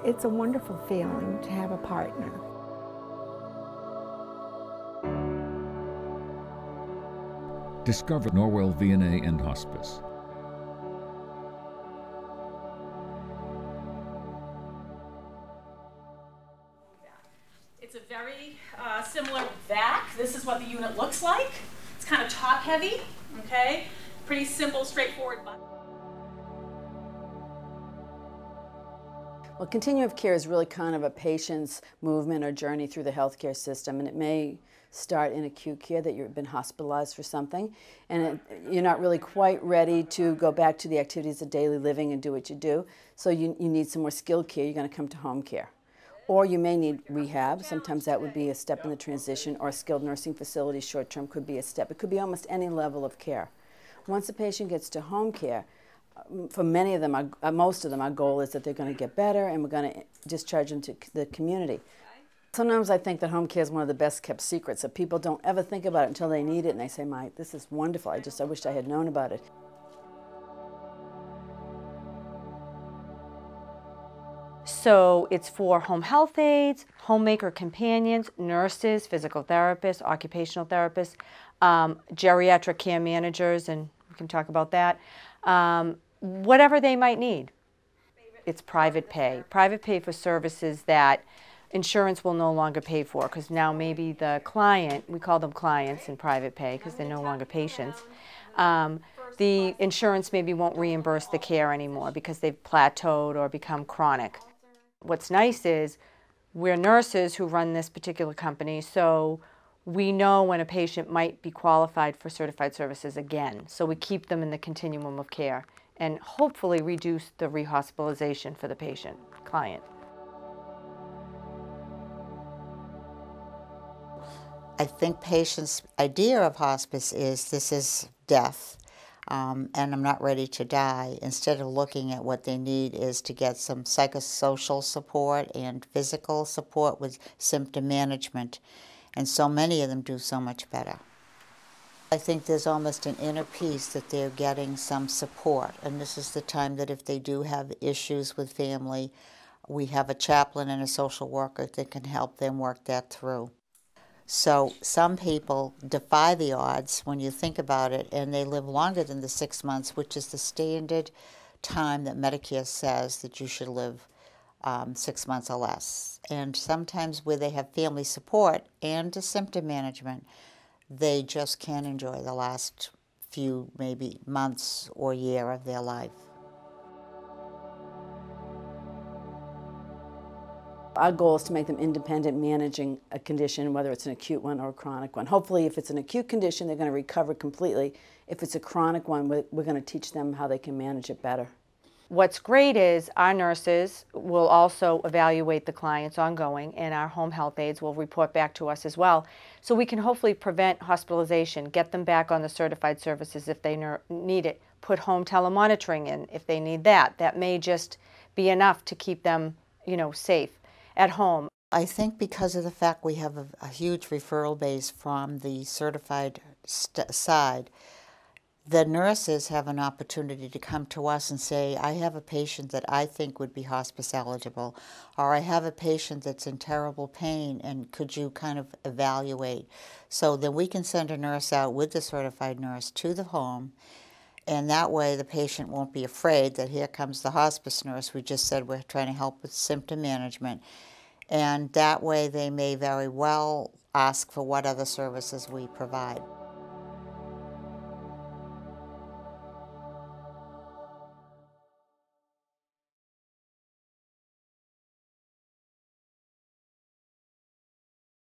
It's a wonderful feeling to have a partner. Discover NVNA and Hospice. It's a very similar vac. This is what the unit looks like. It's kind of top heavy, okay? Pretty simple, straightforward button. Well, continuum of care is really kind of a patient's movement or journey through the healthcare system, and it may start in acute care that you've been hospitalized for something, and you're not really quite ready to go back to the activities of daily living and do what you do, so you need some more skilled care. You're going to come to home care. Or you may need rehab. Sometimes that would be a step in the transition, or a skilled nursing facility short-term could be a step. It could be almost any level of care. Once a patient gets to home care, for many of them, most of them, our goal is that they're going to get better and we're going to discharge them to the community. Sometimes I think that home care is one of the best kept secrets, that people don't ever think about it until they need it and they say, this is wonderful, I wish I had known about it. So it's for home health aides, homemaker companions, nurses, physical therapists, occupational therapists, geriatric care managers, and we can talk about that. Whatever they might need. It's private pay. Private pay for services that insurance will no longer pay for, because now maybe the client, we call them clients in private pay because they're no longer patients, the insurance maybe won't reimburse the care anymore because they've plateaued or become chronic. What's nice is we're nurses who run this particular company, so we know when a patient might be qualified for certified services again. So we keep them in the continuum of care and hopefully reduce the rehospitalization for the patient, client. I think patients' idea of hospice is this is death and I'm not ready to die, instead of looking at what they need is to get some psychosocial support and physical support with symptom management. And so many of them do so much better. I think there's almost an inner peace that they're getting some support, and this is the time that if they do have issues with family, we have a chaplain and a social worker that can help them work that through. So some people defy the odds when you think about it, and they live longer than the 6 months, which is the standard time that Medicare says that you should live 6 months or less. And sometimes where they have family support and the symptom management, they just can't enjoy the last few, maybe months or year of their life. Our goal is to make them independent managing a condition, whether it's an acute one or a chronic one. Hopefully, if it's an acute condition, they're going to recover completely. If it's a chronic one, we're going to teach them how they can manage it better. What's great is our nurses will also evaluate the clients ongoing, and our home health aides will report back to us as well. So we can hopefully prevent hospitalization, get them back on the certified services if they need it, put home telemonitoring in if they need that. That may just be enough to keep them, safe at home. I think because of the fact we have a huge referral base from the certified side, the nurses have an opportunity to come to us and say, I have a patient that I think would be hospice eligible, or I have a patient that's in terrible pain, and could you kind of evaluate? So then we can send a nurse out with the certified nurse to the home, and that way the patient won't be afraid that here comes the hospice nurse. We just said we're trying to help with symptom management. And that way they may very well ask for what other services we provide.